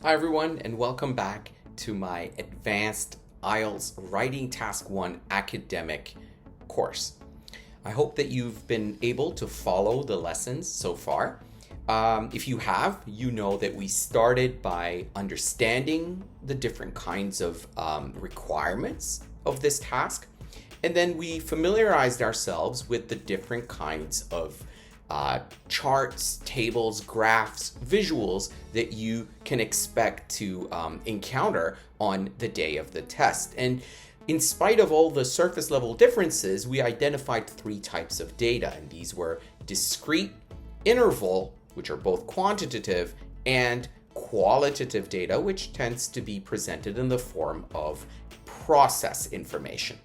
Hi everyone, and welcome back to my Advanced IELTS Writing Task 1 academic course. I hope that you've been able to follow the lessons so far. If you have, you know that we started by understanding the different kinds of requirements of this task, and then we familiarized ourselves with the different kinds of charts, tables, graphs, visuals that you can expect to encounter on the day of the test. And in spite of all the surface level differences, we identified three types of data, and these were discrete, interval, which are both quantitative, and qualitative data, which tends to be presented in the form of process information.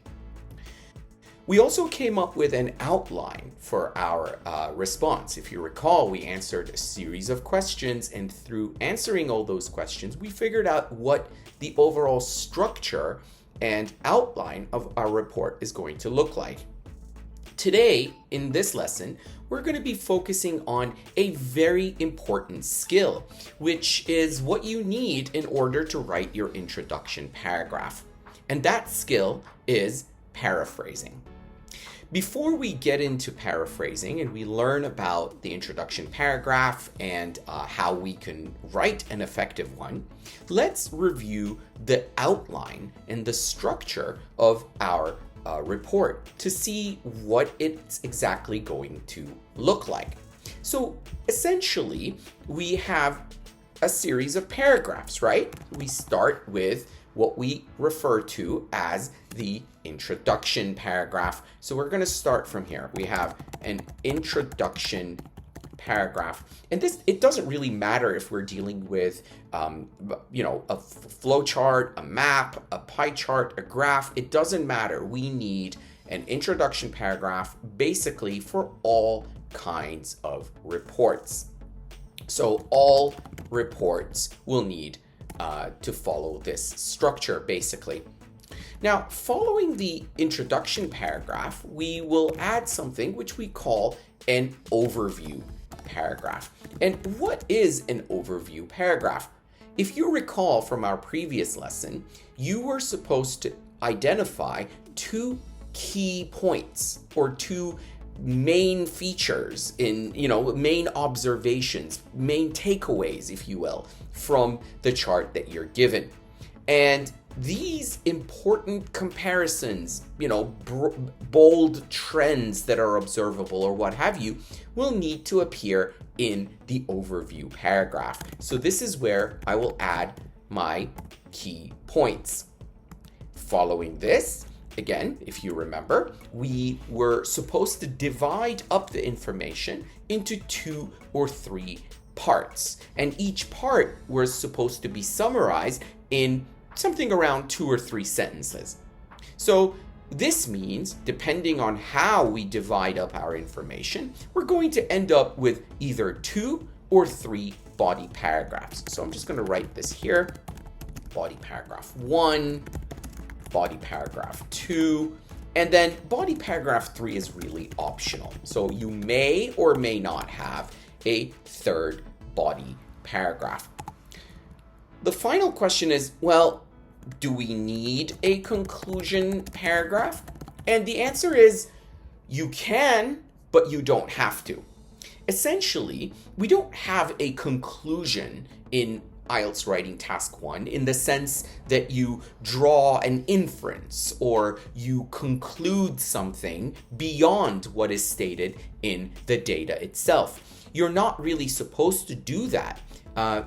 We also came up with an outline for our response. If you recall, we answered a series of questions, and through answering all those questions, we figured out what the overall structure and outline of our report is going to look like. Today, in this lesson, we're going to be focusing on a very important skill, which is what you need in order to write your introduction paragraph. And that skill is paraphrasing. Before we get into paraphrasing and we learn about the introduction paragraph and how we can write an effective one, let's review the outline and the structure of our report to see what it's exactly going to look like. So essentially, we have a series of paragraphs, right? We start with what we refer to as the introduction paragraph. So we're going to start from here. We have an introduction paragraph, and it doesn't really matter if we're dealing with a flow chart, a map, a pie chart, a graph. It doesn't matter. We need an introduction paragraph basically for all kinds of reports. So all reports will need to follow this structure basically. Now, following the introduction paragraph, we will add something which we call an overview paragraph. And what is an overview paragraph? If you recall from our previous lesson, you were supposed to identify two key points or two main features main observations, main takeaways, if you will, from the chart that you're given. And these important comparisons, bold trends that are observable or what have you, will need to appear in the overview paragraph. So this is where I will add my key points. Following this, again, if you remember, we were supposed to divide up the information into 2 or 3 parts. And each part was supposed to be summarized in something around 2 or 3 sentences. So this means, depending on how we divide up our information, we're going to end up with either 2 or 3 body paragraphs. So I'm just going to write this here. Body paragraph 1, body paragraph 2, and then body paragraph 3 is really optional. So you may or may not have a third body paragraph. The final question is, well, do we need a conclusion paragraph? And the answer is you can, but you don't have to. Essentially, we don't have a conclusion in IELTS Writing Task 1 in the sense that you draw an inference or you conclude something beyond what is stated in the data itself. You're not really supposed to do that.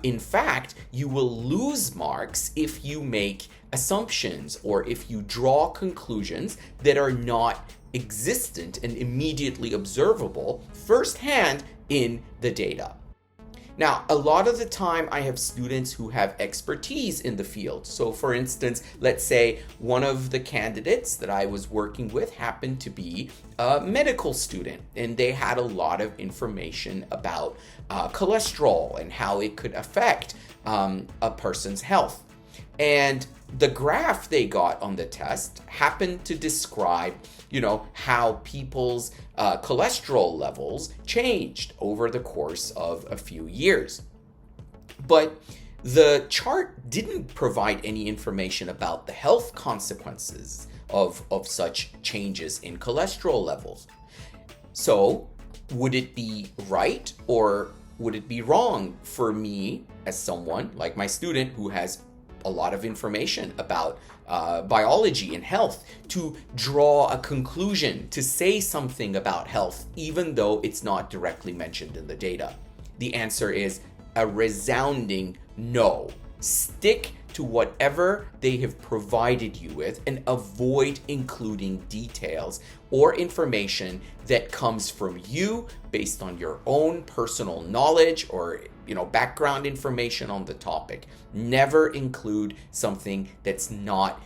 In fact, you will lose marks if you make assumptions or if you draw conclusions that are not existent and immediately observable firsthand in the data. Now, a lot of the time I have students who have expertise in the field. So for instance, let's say one of the candidates that I was working with happened to be a medical student, and they had a lot of information about cholesterol and how it could affect a person's health. And the graph they got on the test happened to describe, how people's cholesterol levels changed over the course of a few years. But The chart didn't provide any information about the health consequences of such changes in cholesterol levels. So, would it be right or would it be wrong for me, as someone like my student who has a lot of information about biology and health, to draw a conclusion, to say something about health, even though it's not directly mentioned in the data? The answer is a resounding no. Stick to whatever they have provided you with and avoid including details or information that comes from you based on your own personal knowledge or background information on the topic. Never include something that's not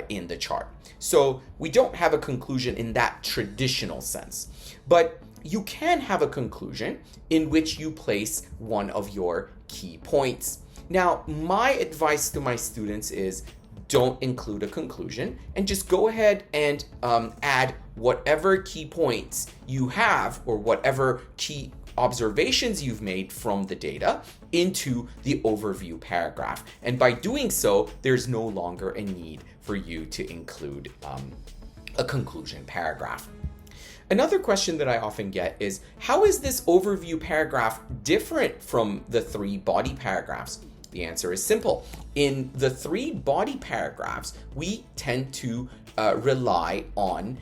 in the chart. So we don't have a conclusion in that traditional sense, but you can have a conclusion in which you place one of your key points. Now, my advice to my students is don't include a conclusion and just go ahead and add whatever key points you have or whatever key observations you've made from the data into the overview paragraph. And by doing so, there's no longer a need for you to include a conclusion paragraph. Another question that I often get is, how is this overview paragraph different from the 3 body paragraphs? The answer is simple. In the 3 body paragraphs, we tend to rely on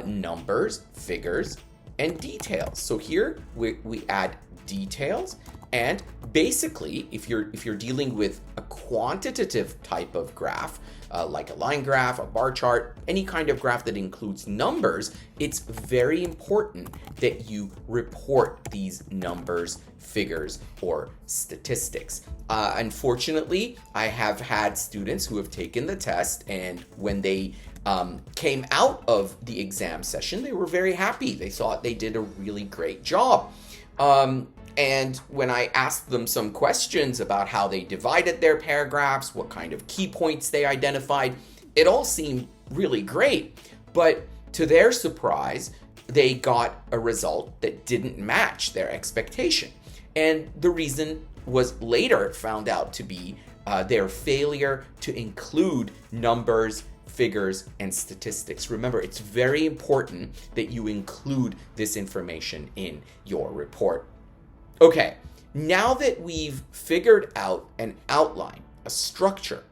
numbers, figures, and details. So here we add details, and basically, if you're dealing with a quantitative type of graph, like a line graph, a bar chart, any kind of graph that includes numbers, it's very important that you report these numbers, figures, or statistics. Unfortunately, I have had students who have taken the test, and when they came out of the exam session, they were very happy. They thought they did a really great job. And when I asked them some questions about how they divided their paragraphs, what kind of key points they identified, it all seemed really great. But to their surprise, they got a result that didn't match their expectation. And the reason was later found out to be their failure to include numbers, figures, and statistics. Remember, it's very important that you include this information in your report. Okay, now that we've figured out an outline, a structure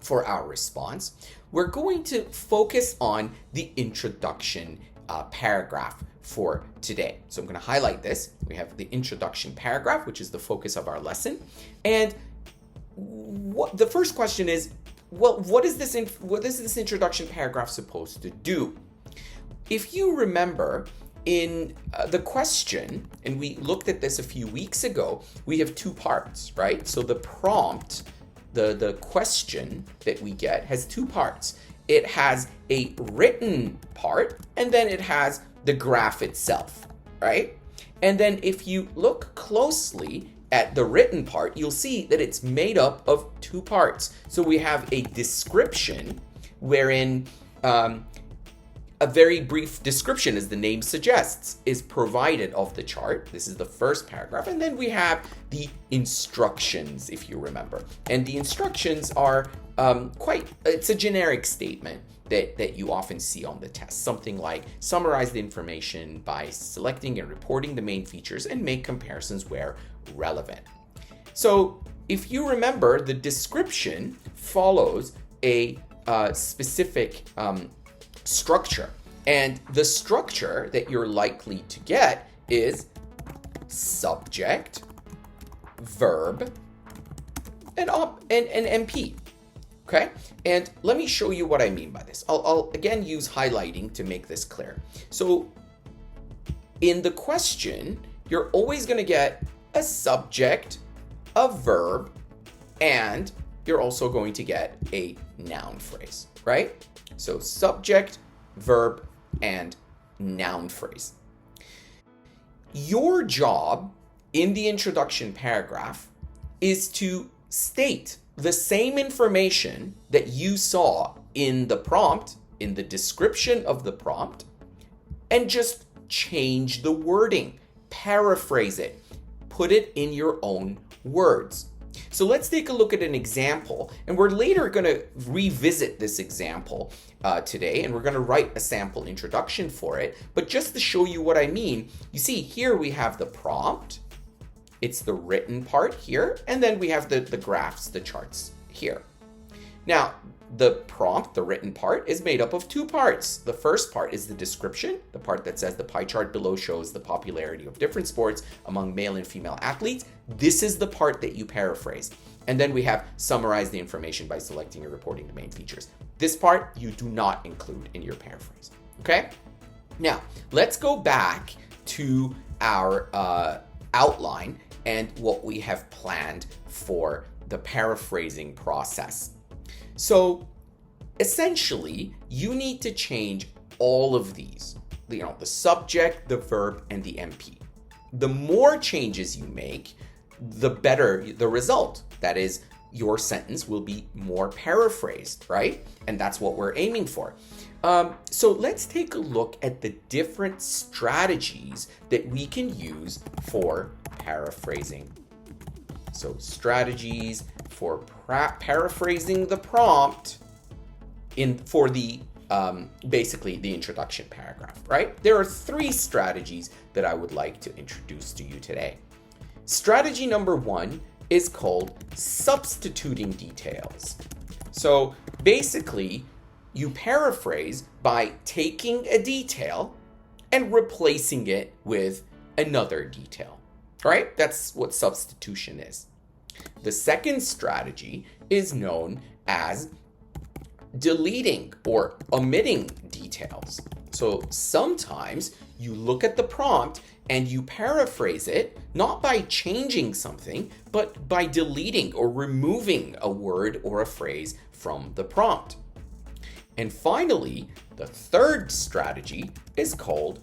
for our response, we're going to focus on the introduction paragraph for today. So I'm going to highlight this. We have the introduction paragraph, which is the focus of our lesson. And the first question is, well, what is this introduction paragraph supposed to do? If you remember, in the question, and we looked at this a few weeks ago, we have 2 parts, right? So the prompt, the question that we get has 2 parts. It has a written part, and then it has the graph itself, right? And then if you look closely at the written part, you'll see that it's made up of 2 parts. So we have a description wherein a very brief description, as the name suggests, is provided of the chart. This is the first paragraph. And then we have the instructions, if you remember. And the instructions are it's a generic statement that you often see on the test. Something like, summarize the information by selecting and reporting the main features and make comparisons where relevant. So if you remember, the description follows a specific structure. And the structure that you're likely to get is subject, verb, and MP. Okay? And let me show you what I mean by this. I'll again use highlighting to make this clear. So in the question, you're always going to get a subject, a verb, and you're also going to get a noun phrase, right? So subject, verb, and noun phrase. Your job in the introduction paragraph is to state the same information that you saw in the prompt, in the description of the prompt, and just change the wording, paraphrase it, put it in your own words. So let's take a look at an example, and we're later going to revisit this example today, and we're going to write a sample introduction for it. But just to show you what I mean, you see here we have the prompt, it's the written part here, and then we have the graphs, the charts here. Now, the prompt, the written part, is made up of two parts. The first part is the description, the part that says the pie chart below shows the popularity of different sports among male and female athletes. This is the part that you paraphrase. And then we have summarize the information by selecting and reporting the main features. This part you do not include in your paraphrase. Okay? Now, let's go back to our outline and what we have planned for the paraphrasing process. So essentially, you need to change all of these, the subject, the verb, and the MP. The more changes you make, the better the result. That is, your sentence will be more paraphrased, right? And that's what we're aiming for. So let's take a look at the different strategies that we can use for paraphrasing. So strategies for paraphrasing the prompt for the basically the introduction paragraph, right? There are three strategies that I would like to introduce to you today. Strategy number one is called substituting details. So basically, you paraphrase by taking a detail and replacing it with another detail, right? That's what substitution is. The second strategy is known as deleting or omitting details. So sometimes you look at the prompt and you paraphrase it, not by changing something, but by deleting or removing a word or a phrase from the prompt. And finally, the third strategy is called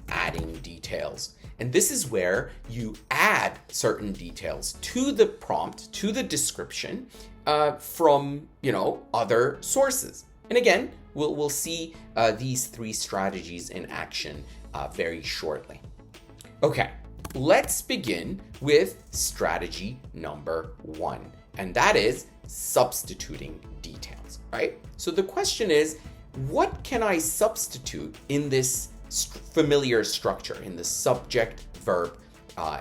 adding details. And this is where you add certain details to the prompt, to the description from, other sources. And again, we'll see these three strategies in action very shortly. Okay, let's begin with strategy number one, and that is substituting details, right? So the question is, what can I substitute in this familiar structure, in the subject, verb,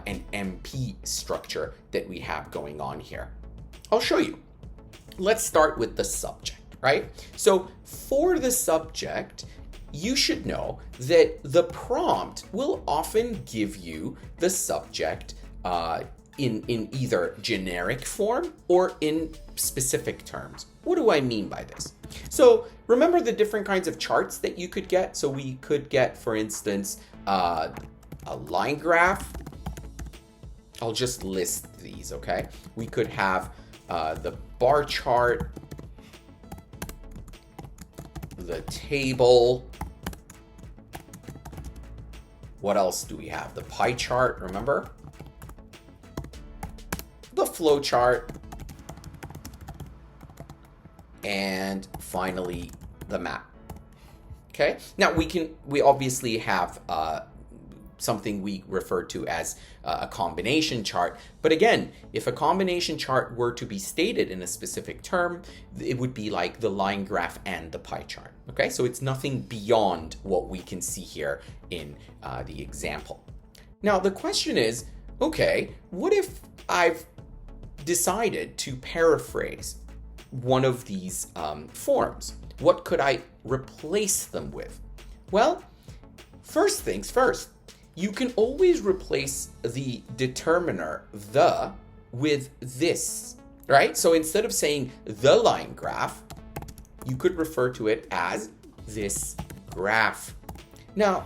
and MP structure that we have going on here? I'll show you. Let's start with the subject, right? So for the subject, you should know that the prompt will often give you the subject in either generic form or in specific terms. What do I mean by this? So remember the different kinds of charts that you could get? So we could get, for instance, a line graph. I'll just list these, okay? We could have the bar chart, the table. What else do we have? The pie chart, remember? The flow chart. And finally, the map. Okay? Now we obviously have something we refer to as a combination chart. But again, if a combination chart were to be stated in a specific term, it would be like the line graph and the pie chart. Okay, so it's nothing beyond what we can see here in the example. Now, the question is, okay, what if I've decided to paraphrase one of these forms? What could I replace them with? Well, first things first, you can always replace the determiner the with this, right? So instead of saying the line graph, you could refer to it as this graph. Now,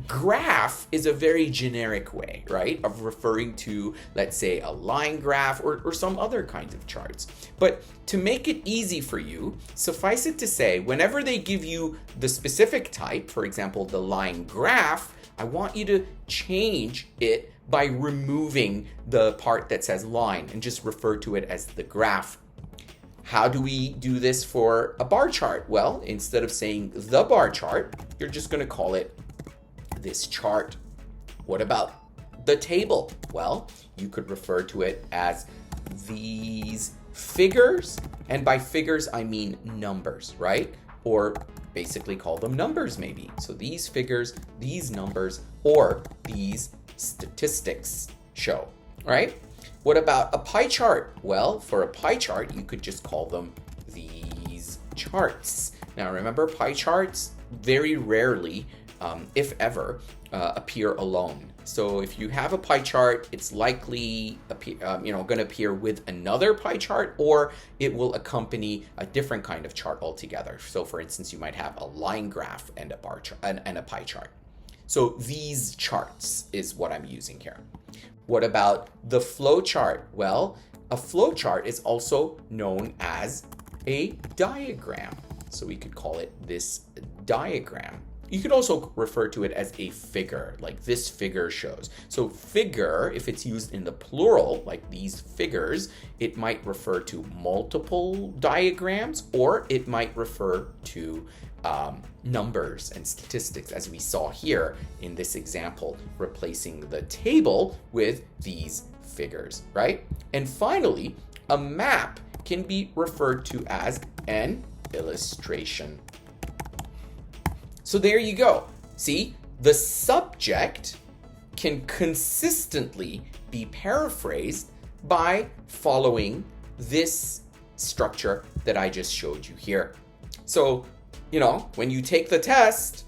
graph is a very generic way, right, of referring to, let's say, a line graph or some other kinds of charts. But to make it easy for you, suffice it to say, whenever they give you the specific type, for example, the line graph, I want you to change it by removing the part that says line and just refer to it as the graph. How do we do this for a bar chart? Well, instead of saying the bar chart, you're just going to call it this chart. What about the table? Well, you could refer to it as these figures, and by figures I mean numbers, right? Or basically call them numbers maybe. So these figures, these numbers, or these statistics show, right? What about a pie chart? Well, for a pie chart, you could just call them these charts. Now remember, pie charts very rarely, if ever, appear alone. So if you have a pie chart, it's likely going to appear with another pie chart, or it will accompany a different kind of chart altogether. So for instance, you might have a line graph and a bar chart and a pie chart. So these charts is what I'm using here. What about the flow chart? Well, a flow chart is also known as a diagram. So we could call it this diagram. You could also refer to it as a figure, like this figure shows. So figure, if it's used in the plural, like these figures, it might refer to multiple diagrams, or it might refer to numbers and statistics, as we saw here in this example, replacing the table with these figures, right? And finally, a map can be referred to as an illustration. So there you go. See, the subject can consistently be paraphrased by following this structure that I just showed you here. So, when you take the test,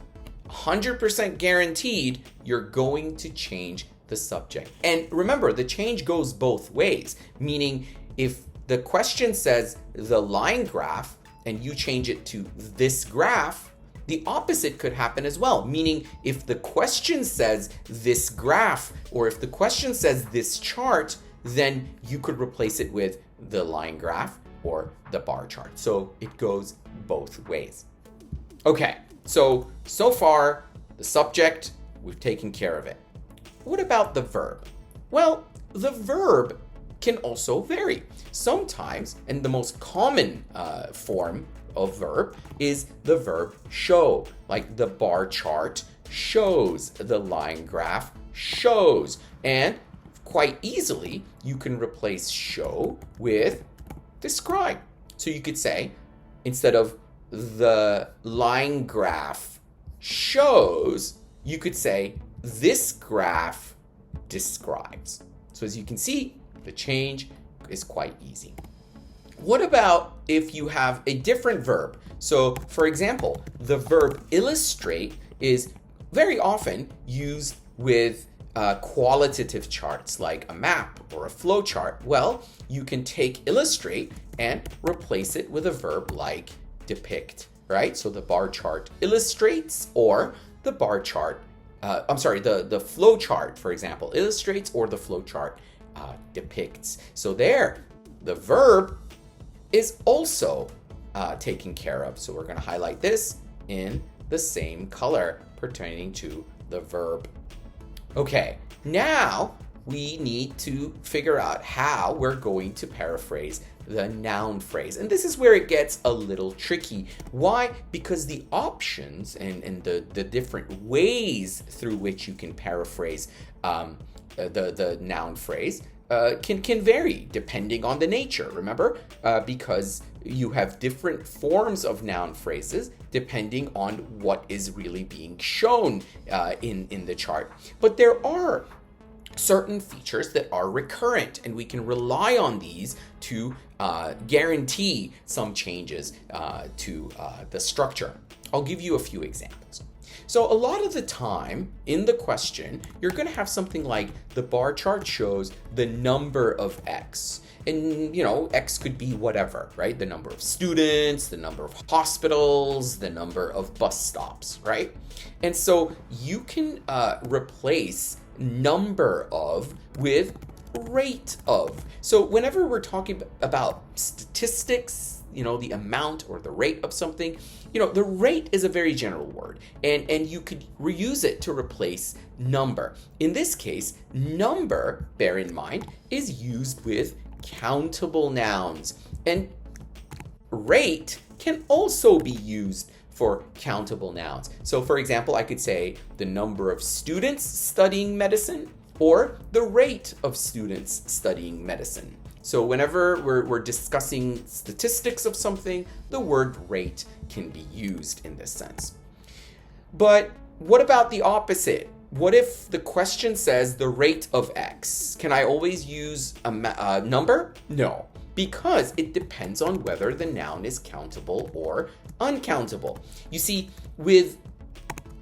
100% guaranteed, you're going to change the subject. And remember, the change goes both ways, meaning if the question says the line graph and you change it to this graph, the opposite could happen as well, meaning if the question says this graph, or if the question says this chart, then you could replace it with the line graph or the bar chart. So it goes both ways. Okay, so far, the subject, we've taken care of it. What about the verb? Well, the verb can also vary. Sometimes, and the most common form of verb is the verb show, like the bar chart shows, the line graph shows, and quite easily you can replace show with describe. So you could say, instead of the line graph shows, you could say this graph describes. So as you can see, the change is quite easy. What about if you have a different verb? So for example, the verb illustrate is very often used with qualitative charts like a map or a flow chart. Well, you can take illustrate and replace it with a verb like depict, right? So the bar chart illustrates, or the bar chart, the flow chart, for example, illustrates, or the flow chart depicts. So there, the verb is also taken care of. So we're going to highlight this in the same color pertaining to the verb. Okay, now we need to figure out how we're going to paraphrase the noun phrase. And this is where it gets a little tricky. Why? Because the options and the different ways through which you can paraphrase the noun phrase can vary depending on the nature. Remember, because you have different forms of noun phrases depending on what is really being shown in the chart. But there are certain features that are recurrent, and we can rely on these to guarantee some changes to the structure. I'll give you a few examples. So a lot of the time in the question, you're going to have something like the bar chart shows the number of X. And, X could be whatever, right? The number of students, the number of hospitals, the number of bus stops, right? And so you can replace number of with rate of. So whenever we're talking about statistics, the amount or the rate of something, the rate is a very general word, and you could reuse it to replace number. In this case, number, bear in mind, is used with countable nouns, and rate can also be used for countable nouns. So for example, I could say the number of students studying medicine, or the rate of students studying medicine. So whenever we're discussing statistics of something, the word rate can be used in this sense. But what about the opposite? What if the question says the rate of X? Can I always use a number? No, because it depends on whether the noun is countable or uncountable. You see, with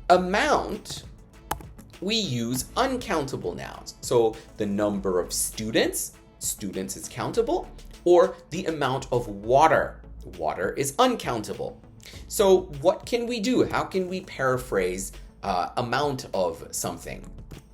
amount, we use uncountable nouns. So the number of students is countable, or the amount of water is uncountable. So what can we do? How can we paraphrase amount of something?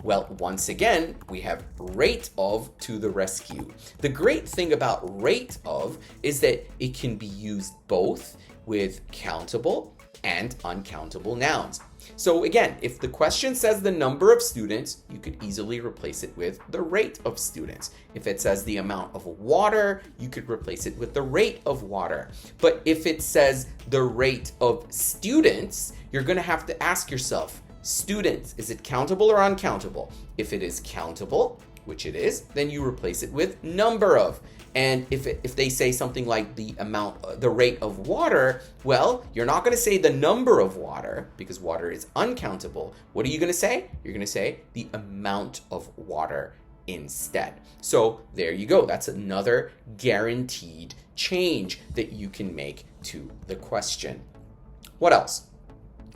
Well, once again, we have rate of to the rescue. The great thing about rate of is that it can be used both with countable and uncountable nouns. So again, if the question says the number of students, you could easily replace it with the rate of students. If it says the amount of water, you could replace it with the rate of water. But if it says the rate of students, you're going to have to ask yourself, students, is it countable or uncountable? If it is countable, which it is, then you replace it with number of. And if they say something like the rate of water, well, you're not going to say the number of water because water is uncountable. What are you going to say? You're going to say the amount of water instead. So there you go. That's another guaranteed change that you can make to the question. What else?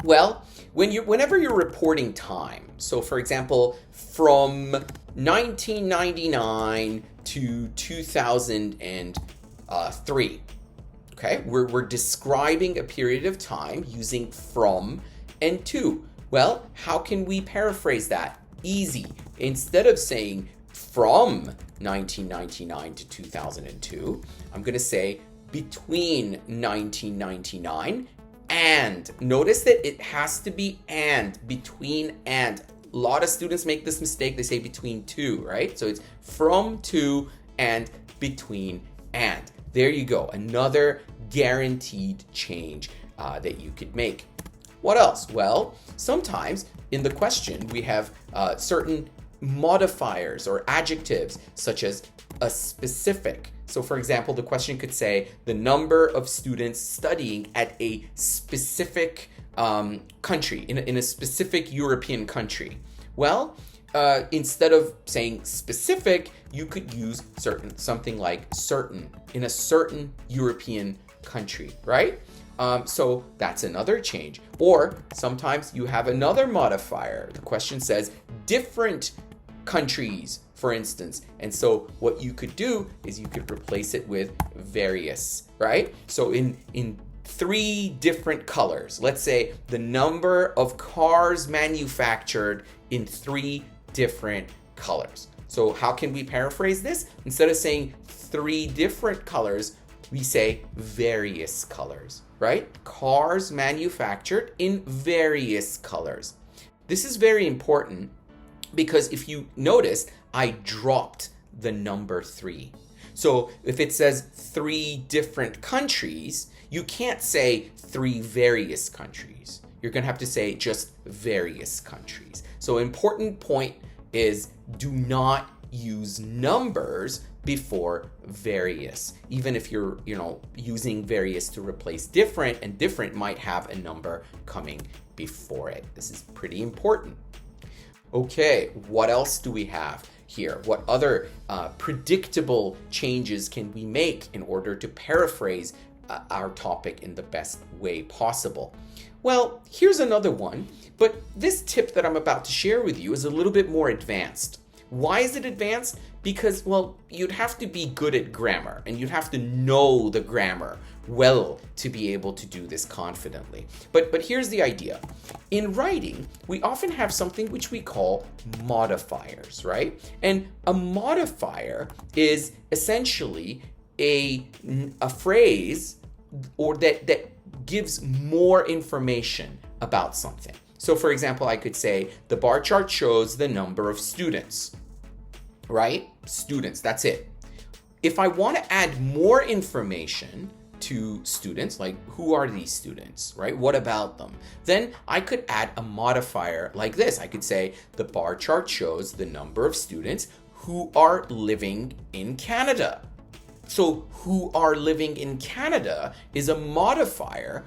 Well, whenever you're reporting time, so for example, from 1999 to 2003, okay, we're describing a period of time using from and to. Well, how can we paraphrase that? Easy. Instead of saying from 1999 to 2002, I'm going to say between 1999 and. Notice that it has to be and, between and. A lot of students make this mistake. They say between two, right? So it's from to and between and. There you go. Another guaranteed change that you could make. What else? Well, sometimes in the question we have certain modifiers or adjectives such as a specific. So for example, the question could say the number of students studying at a specific country, in a specific European country. Well, instead of saying specific, you could use something like certain, in a certain European country, right? So that's another change. Or sometimes you have another modifier. The question says different countries, for instance. And so what you could do is you could replace it with various, right? So in 3 different colors, let's say the number of cars manufactured in 3 different colors. So how can we paraphrase this? Instead of saying 3 different colors, we say various colors, right? Cars manufactured in various colors. This is very important because if you notice, I dropped the number 3. So if it says 3 different countries, you can't say 3 various countries. You're going to have to say just various countries. So important point is do not use numbers before various. Even if you're, using various to replace different, and different might have a number coming before it. This is pretty important. Okay, what else do we have here? What other predictable changes can we make in order to paraphrase our topic in the best way possible? Well, here's another one, but this tip that I'm about to share with you is a little bit more advanced. Why is it advanced? Because, well, you'd have to be good at grammar and you'd have to know the grammar well to be able to do this confidently. But here's the idea. In writing, we often have something which we call modifiers, right? And a modifier is essentially a phrase or that gives more information about something. So for example, I could say the bar chart shows the number of students, right? Students, that's it. If I want to add more information, to students, like who are these students, right? What about them? Then I could add a modifier like this. I could say the bar chart shows the number of students who are living in Canada. So who are living in Canada is a modifier,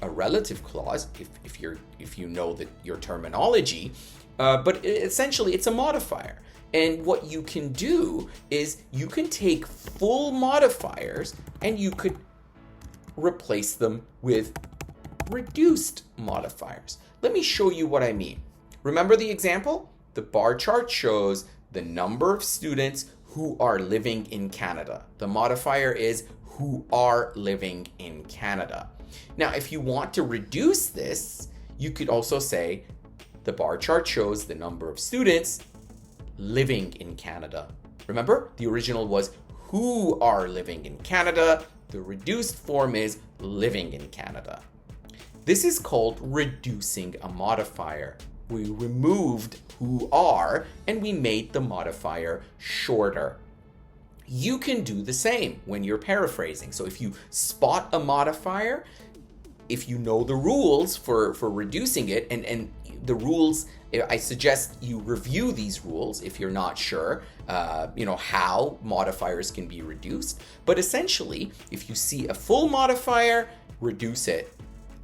a relative clause, if you know your terminology, but essentially it's a modifier. And what you can do is you can take full modifiers and you could replace them with reduced modifiers. Let me show you what I mean. Remember the example? The bar chart shows the number of students who are living in Canada. The modifier is who are living in Canada. Now, if you want to reduce this, you could also say the bar chart shows the number of students living in Canada. Remember, the original was who are living in Canada. The reduced form is living in Canada. This is called reducing a modifier. We removed who are and we made the modifier shorter. You can do the same when you're paraphrasing. So if you spot a modifier, if you know the rules for reducing it, and the rules, I suggest you review these rules if you're not sure, how modifiers can be reduced. But essentially, if you see a full modifier, reduce it.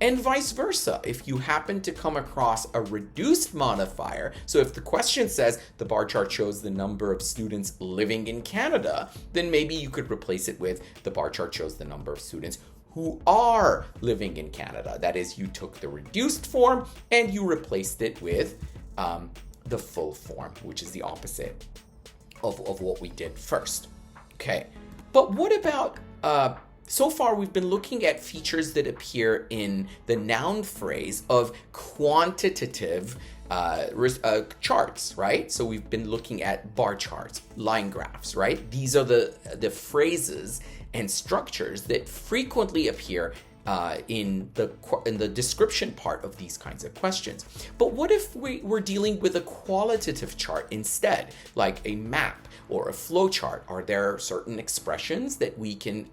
And vice versa, if you happen to come across a reduced modifier, so if the question says the bar chart shows the number of students living in Canada, then maybe you could replace it with the bar chart shows the number of students who are living in Canada. That is, you took the reduced form and you replaced it with the full form, which is the opposite of what we did first. Okay, but what about so far, we've been looking at features that appear in the noun phrase of quantitative charts, right? So we've been looking at bar charts, line graphs, right? These are the phrases and structures that frequently appear in the description part of these kinds of questions. But what if we're dealing with a qualitative chart instead, like a map or a flow chart? Are there certain expressions that we can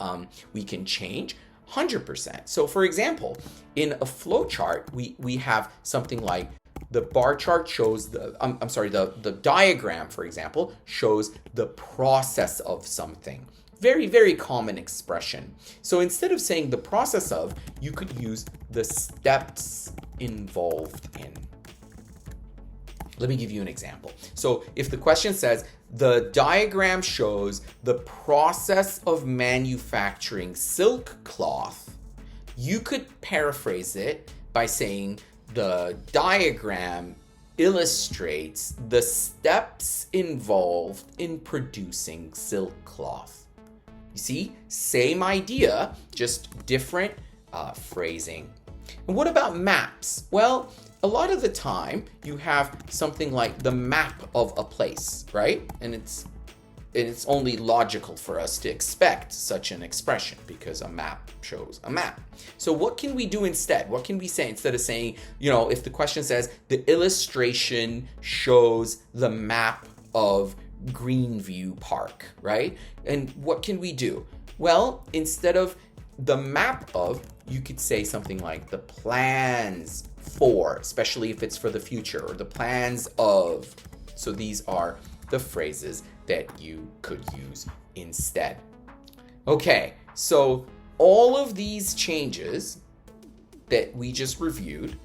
change? 100%. So for example, in a flow chart, we have something like the bar chart shows the diagram, for example, shows the process of something. Very, very common expression. So instead of saying the process of, you could use the steps involved in. Let me give you an example. So if the question says, the diagram shows the process of manufacturing silk cloth, you could paraphrase it by saying the diagram illustrates the steps involved in producing silk cloth. You see, same idea, just different phrasing. And what about maps? Well, a lot of the time you have something like the map of a place, right? And it's only logical for us to expect such an expression because a map shows a map. So what can we do instead? What can we say instead of saying, if the question says the illustration shows the map of Greenview Park, right? And what can we do? Well, instead of the map of, you could say something like the plans for, especially if it's for the future, or the plans of. So these are the phrases that you could use instead. Okay, so all of these changes that we just reviewed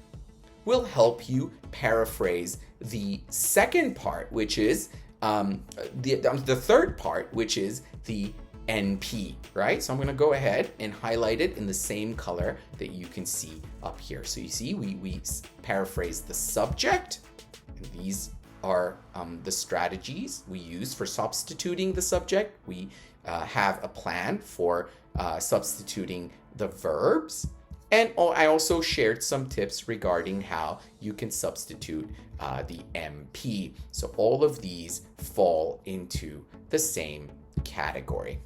will help you paraphrase the second part, which is the third part, which is the NP, right? So I'm going to go ahead and highlight it in the same color that you can see up here. So you see, we paraphrase the subject, and these are the strategies we use for substituting the subject. We have a plan for substituting the verbs. And I also shared some tips regarding how you can substitute the MP. So all of these fall into the same category.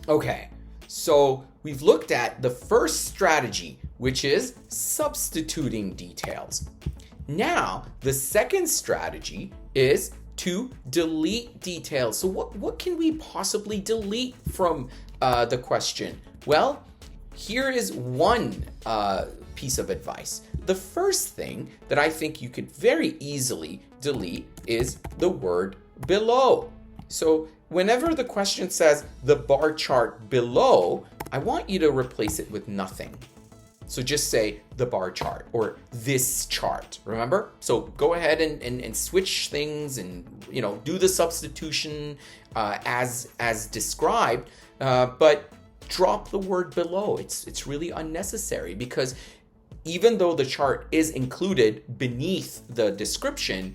Okay, so we've looked at the first strategy, which is substituting details. Now, the second strategy is to delete details. So what can we possibly delete from the question? Well, here is one piece of advice. The first thing that I think you could very easily delete is the word below. So whenever the question says the bar chart below, I want you to replace it with nothing. So just say the bar chart or this chart, remember? So go ahead and switch things and, do the substitution as described, but drop the word below. It's really unnecessary because even though the chart is included beneath the description,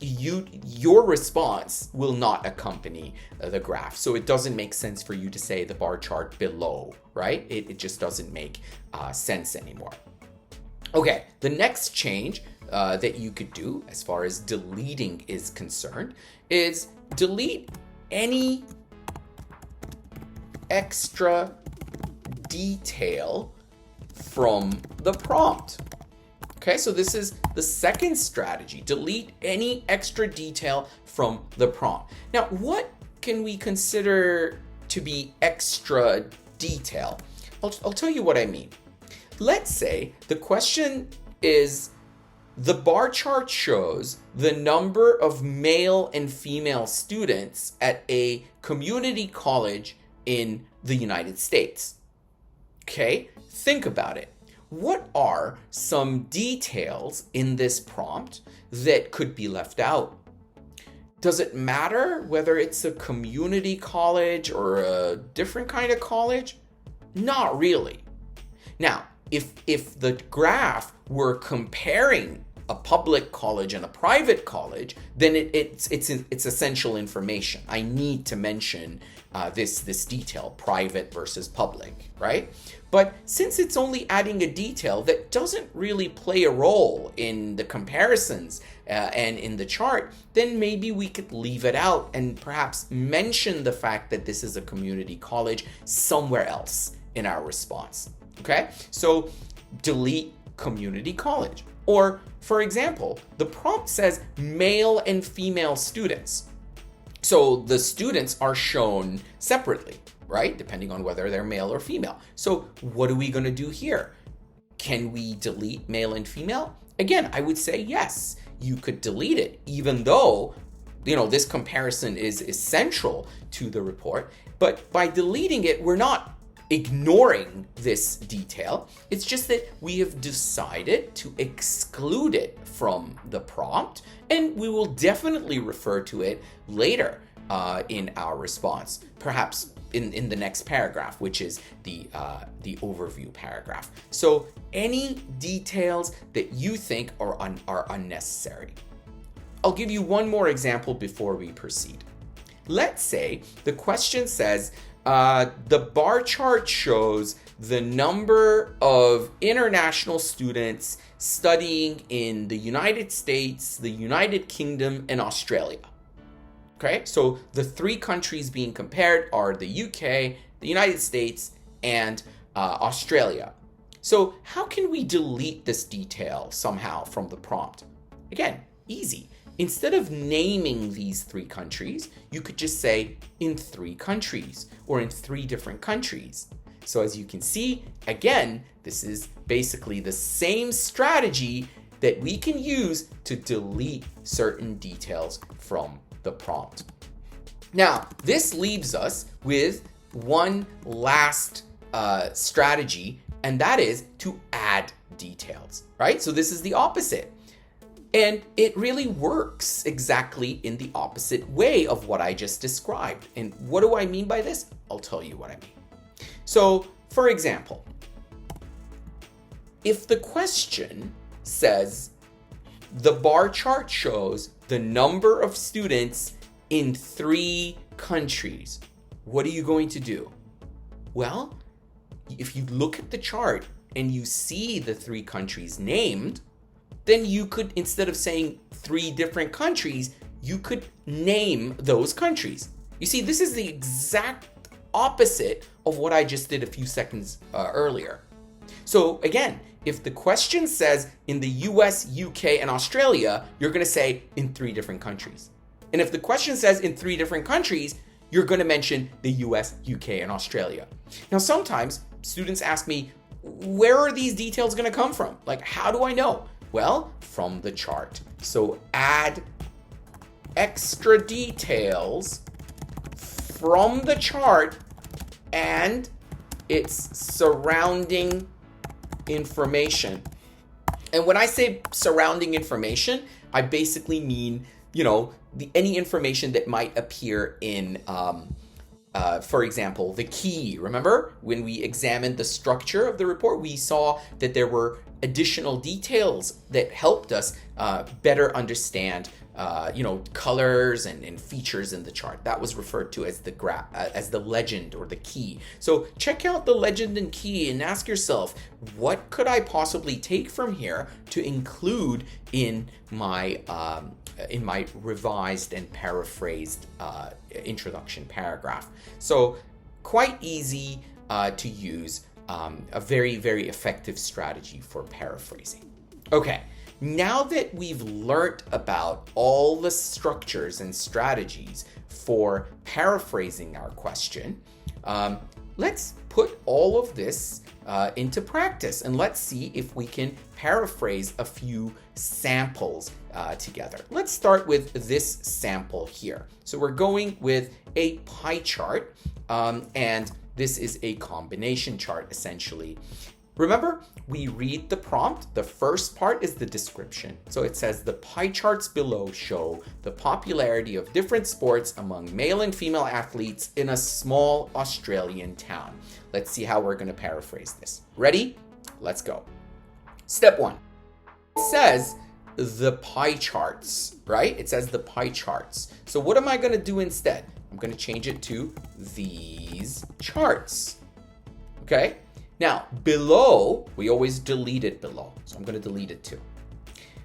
your response will not accompany the graph. So it doesn't make sense for you to say the bar chart below, right? It just doesn't make sense anymore. Okay, the next change that you could do as far as deleting is concerned is delete any extra detail from the prompt. Okay, so this is the second strategy. Delete any extra detail from the prompt. Now, what can we consider to be extra detail? I'll tell you what I mean. Let's say the question is, the bar chart shows the number of male and female students at a community college in the United States. Okay, think about it. What are some details in this prompt that could be left out? Does it matter whether it's a community college or a different kind of college? Not really. Now, if the graph were comparing a public college and a private college, then it's essential information. I need to mention this detail, private versus public, right? But since it's only adding a detail that doesn't really play a role in the comparisons and in the chart, then maybe we could leave it out and perhaps mention the fact that this is a community college somewhere else in our response. Okay, so delete community college. Or, for example, the prompt says male and female students. So the students are shown separately, right? Depending on whether they're male or female. So what are we going to do here? Can we delete male and female? Again, I would say yes, you could delete it, even though, this comparison is essential to the report. But by deleting it, we're not ignoring this detail. It's just that we have decided to exclude it from the prompt, and we will definitely refer to it later in our response, perhaps in the next paragraph, which is the overview paragraph. So any details that you think are unnecessary. I'll give you one more example before we proceed. Let's say the question says, the bar chart shows the number of international students studying in the United States, the United Kingdom, and Australia. Okay, so the three countries being compared are the UK, the United States, and Australia. So how can we delete this detail somehow from the prompt? Again, easy. Instead of naming these three countries, you could just say in 3 countries or in 3 different countries. So as you can see, again, this is basically the same strategy that we can use to delete certain details from the prompt. Now, this leaves us with one last strategy, and that is to add details, right? So this is the opposite. And it really works exactly in the opposite way of what I just described. And what do I mean by this? I'll tell you what I mean. So, for example, if the question says, the bar chart shows the number of students in 3 countries, what are you going to do? Well, if you look at the chart and you see the 3 countries named, then you could, instead of saying 3 different countries, you could name those countries. You see, this is the exact opposite of what I just did a few seconds earlier. So again, if the question says in the US, UK, and Australia, you're going to say in 3 different countries. And if the question says in 3 different countries, you're going to mention the US, UK, and Australia. Now, sometimes students ask me, where are these details going to come from? Like, how do I know? Well, from the chart. So add extra details from the chart and its surrounding information. And when I say surrounding information, I basically mean, any information that might appear in, for example, the key. Remember, when we examined the structure of the report, we saw that there were additional details that helped us better understand colors and features in the chart. That was referred to as the legend or the key. So check out the legend and key and ask yourself, what could I possibly take from here to include in my revised and paraphrased introduction paragraph? So quite easy to use, a very, very effective strategy for paraphrasing. Okay. Now that we've learned about all the structures and strategies for paraphrasing our question, let's put all of this into practice, and let's see if we can paraphrase a few samples together. Let's start with this sample here. So we're going with a pie chart, and this is a combination chart essentially. Remember, we read the prompt. The first part is the description. So it says the pie charts below show the popularity of different sports among male and female athletes in a small Australian town. Let's see how we're going to paraphrase this. Ready? Let's go. Step 1. It says the pie charts, right? It says the pie charts. So what am I going to do instead? I'm going to change it to these charts. Okay? Now, below, we always delete it below. So I'm going to delete it too.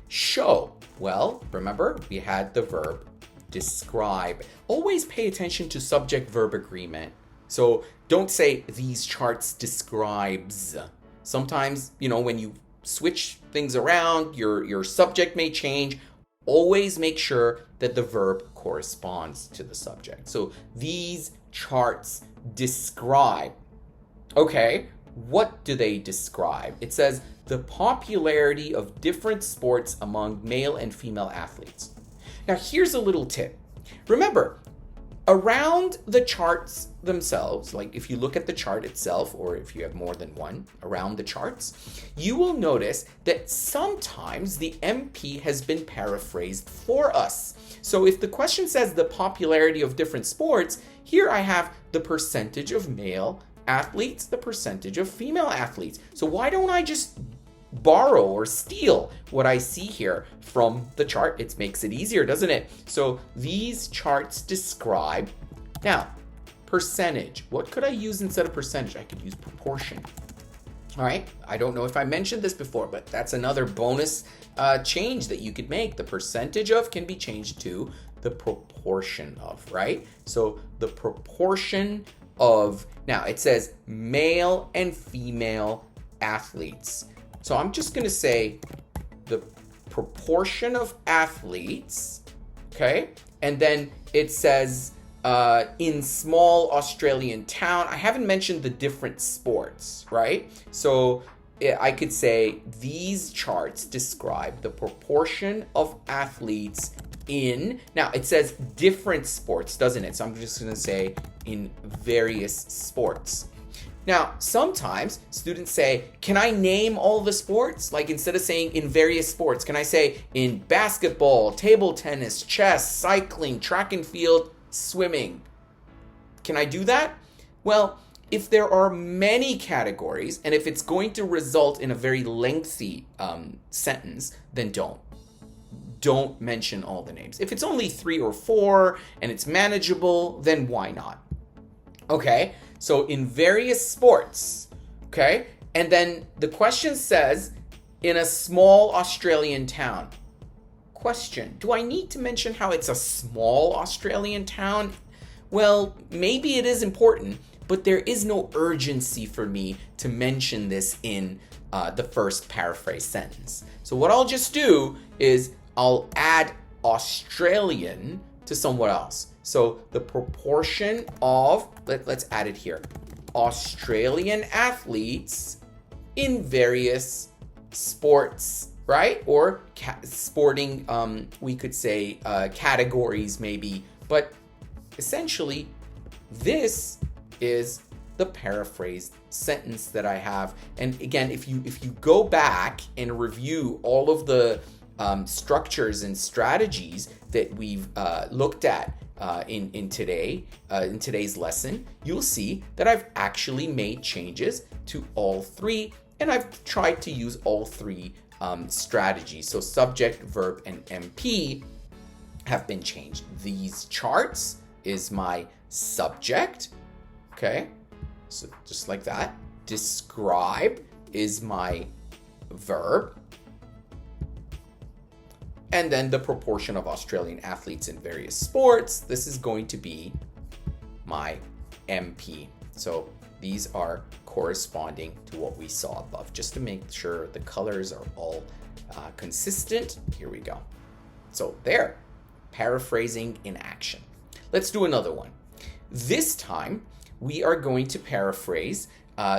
Show. Well, remember, we had the verb describe. Always pay attention to subject-verb agreement. So don't say these charts describes. Sometimes, when you switch things around, your subject may change. Always make sure that the verb corresponds to the subject. So these charts describe. Okay. What do they describe? It says the popularity of different sports among male and female athletes. Now, here's a little tip. Remember, around the charts themselves, like if you look at the chart itself, or if you have more than one around the charts, you will notice that sometimes the MP has been paraphrased for us. So if the question says the popularity of different sports, here I have the percentage of male athletes, the percentage of female athletes. So why don't I just borrow or steal what I see here from the chart? It makes it easier, doesn't it? So these charts describe. Now, percentage. What could I use instead of percentage? I could use proportion. All right. I don't know if I mentioned this before, but that's another bonus change that you could make. The percentage of can be changed to the proportion of, right? So the proportion of, now it says male and female athletes. So I'm just going to say the proportion of athletes, okay? And then it says in small Australian town. I haven't mentioned the different sports, right? So I could say these charts describe the proportion of athletes in, now it says different sports, doesn't it? So I'm just going to say in various sports. Now, sometimes students say, can I name all the sports? Like instead of saying in various sports, can I say in basketball, table tennis, chess, cycling, track and field, swimming? Can I do that? Well, if there are many categories and if it's going to result in a very lengthy sentence, then don't mention all the names. If it's only 3 or 4 and it's manageable, then why not? Okay, so in various sports, okay? And then the question says, in a small Australian town. Question, do I need to mention how it's a small Australian town? Well, maybe it is important, but there is no urgency for me to mention this in the first paraphrase sentence. So what I'll just do is I'll add Australian to somewhere else. So the proportion of, let's add it here, Australian athletes in various sports, right? Or sporting, we could say categories maybe, but essentially this is the paraphrased sentence that I have. And again, if you go back and review all of the structures and strategies that we've looked at in today's lesson, you'll see that I've actually made changes to all three, and I've tried to use all three strategies. So subject, verb, and MP have been changed. These charts is my subject, okay? So just like that. Describe is my verb. And then the proportion of Australian athletes in various sports, this is going to be my MP. So these are corresponding to what we saw above. Just to make sure the colors are all consistent, here we go. So there, paraphrasing in action. Let's do another one. This time, we are going to paraphrase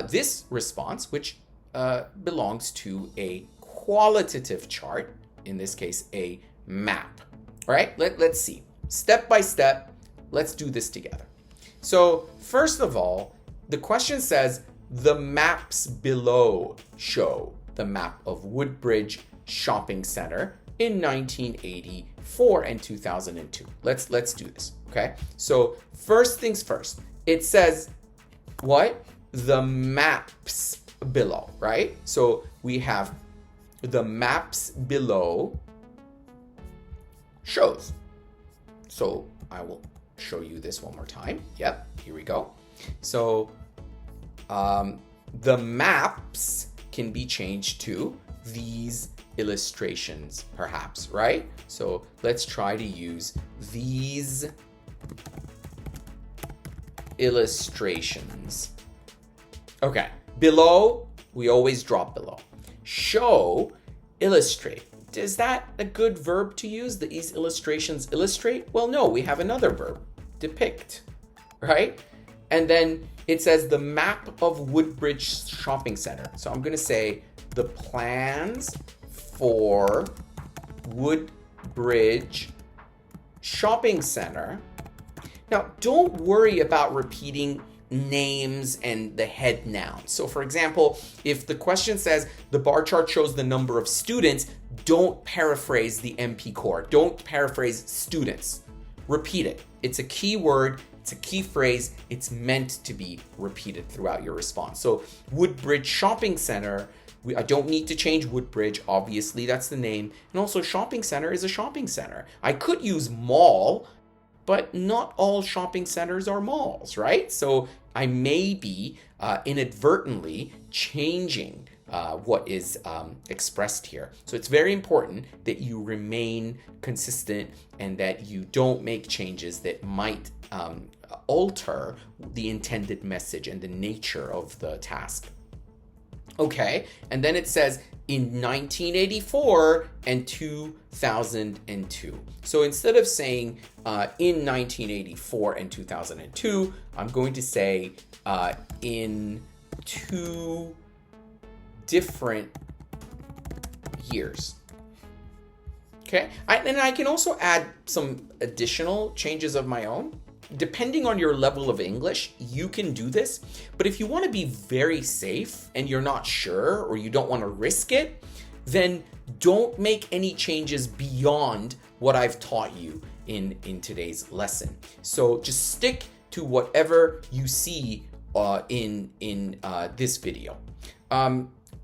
this response, which belongs to a qualitative chart, in this case, a map. All right, let's see. Step by step, let's do this together. So first of all, the question says, the maps below show the map of Woodbridge Shopping Center in 1984 and 2002. Let's do this, okay? So first things first, it says what? The maps below, right? So we have the maps below shows. So I will show you this one more time. Yep, here we go. So the maps can be changed to these illustrations, perhaps, right? So let's try to use these illustrations. Okay, below, we always drop below. Show, illustrate. Is that a good verb to use? These illustrations illustrate? Well, no, we have another verb, depict, right? And then it says the map of Woodbridge Shopping Center. So I'm going to say the plans for Woodbridge Shopping Center. Now, don't worry about repeating names and the head noun. So for example, if the question says the bar chart shows the number of students, don't paraphrase the MP core. Don't paraphrase students. Repeat it. It's a key word. It's a key phrase. It's meant to be repeated throughout your response. So Woodbridge Shopping Center, I don't need to change Woodbridge. Obviously, that's the name. And also shopping center is a shopping center. I could use mall, but not all shopping centers are malls, right? So I may be inadvertently changing what is expressed here. So it's very important that you remain consistent and that you don't make changes that might alter the intended message and the nature of the task. Okay, and then it says in 1984 and 2002. So instead of saying in 1984 and 2002, I'm going to say in 2 different years. Okay, and I can also add some additional changes of my own. Depending on your level of English, you can do this. But if you want to be very safe and you're not sure or you don't want to risk it, then don't make any changes beyond what I've taught you in today's lesson. So just stick to whatever you see in this video.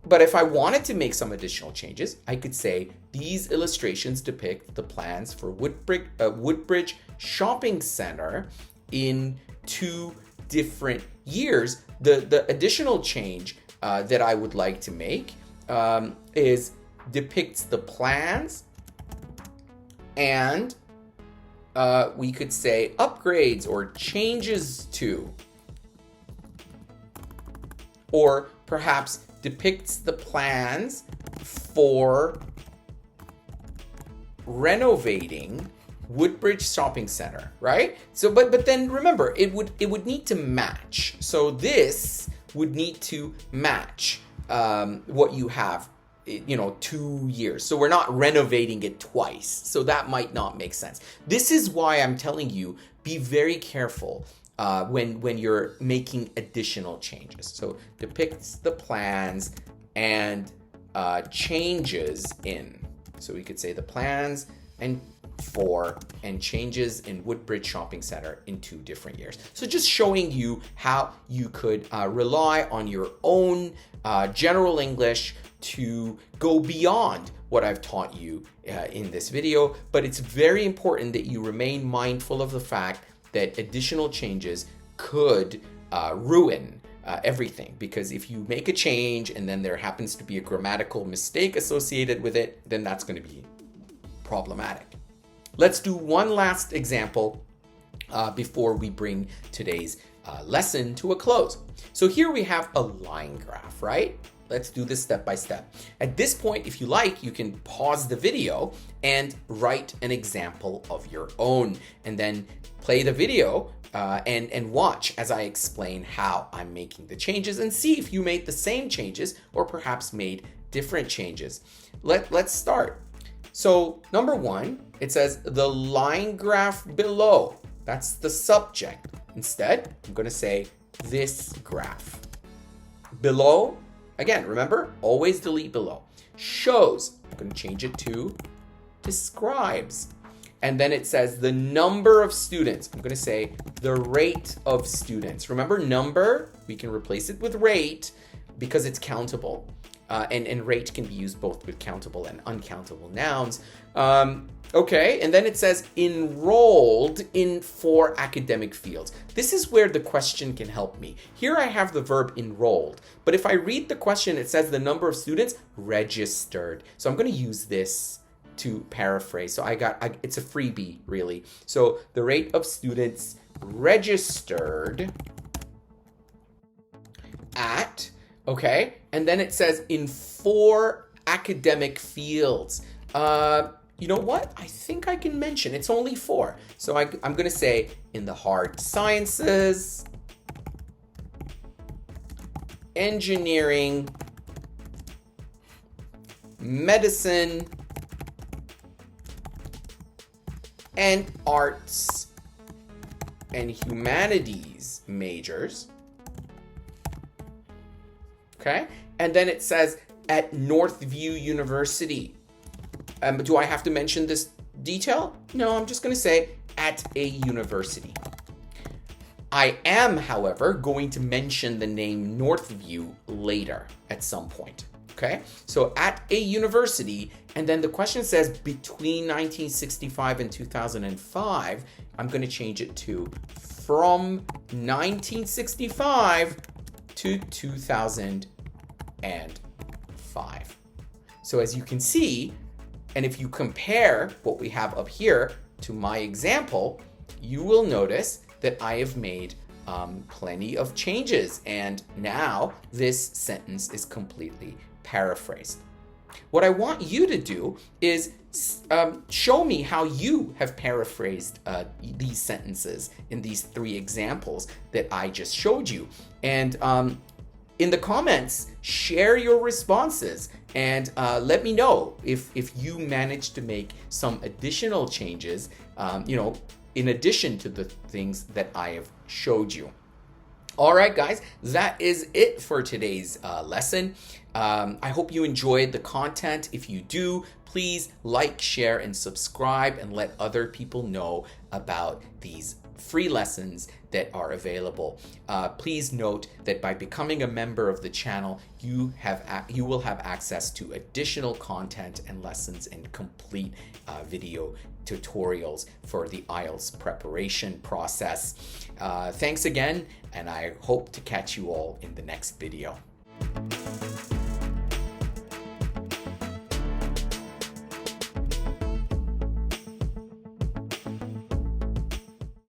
But if I wanted to make some additional changes, I could say these illustrations depict the plans for Woodbridge Shopping Center in 2 different years. The additional change that I would like to make is depicts the plans, and we could say upgrades or changes to, or perhaps depicts the plans for renovating Woodbridge Shopping Center, right? So, but then remember, it would need to match. So this would need to match what you have, 2 years. So we're not renovating it twice. So that might not make sense. This is why I'm telling you, be very careful when you're making additional changes. So depicts the plans and changes in. So we could say the plans and changes in Woodbridge Shopping Center in 2 different years. So just showing you how you could rely on your own general English to go beyond what I've taught you in this video. But it's very important that you remain mindful of the fact that additional changes could ruin everything, because if you make a change and then there happens to be a grammatical mistake associated with it, then that's going to be problematic. Let's do one last example before we bring today's lesson to a close. So here we have a line graph, right? Let's do this step by step. At this point, if you like, you can pause the video and write an example of your own, and then play the video and watch as I explain how I'm making the changes, and see if you made the same changes or perhaps made different changes. Let's start. So number 1, it says the line graph below. That's the subject. Instead, I'm going to say this graph. Below, again, remember, always delete below. Shows, I'm going to change it to describes. And then it says the number of students. I'm going to say the rate of students. Remember, number, we can replace it with rate because it's countable. And rate can be used both with countable and uncountable nouns. Okay, and then it says enrolled in 4 academic fields. This is where the question can help me. Here I have the verb enrolled, but if I read the question, it says the number of students registered. So I'm going to use this to paraphrase. So it's a freebie, really. So the rate of students registered at, okay, and then it says in 4 academic fields. You know what? I think I can mention it's only 4. So I'm going to say in the hard sciences, engineering, medicine, and arts and humanities majors. Okay? And then it says at Northview University. Do I have to mention this detail? No, I'm just going to say at a university. I am, however, going to mention the name Northview later at some point. Okay, so at a university, and then the question says between 1965 and 2005, I'm going to change it to from 1965 to 2005. So as you can see, and if you compare what we have up here to my example, you will notice that I have made plenty of changes, and now this sentence is completely paraphrased. What I want you to do is show me how you have paraphrased these sentences in these 3 examples that I just showed you. And in the comments, share your responses and let me know if you managed to make some additional changes, in addition to the things that I have showed you. All right, guys, that is it for today's lesson. I hope you enjoyed the content. If you do, please like, share, and subscribe, and let other people know about these free lessons that are available. Please note that by becoming a member of the channel, you will have access to additional content and lessons and complete video tutorials for the IELTS preparation process. Thanks again, and I hope to catch you all in the next video.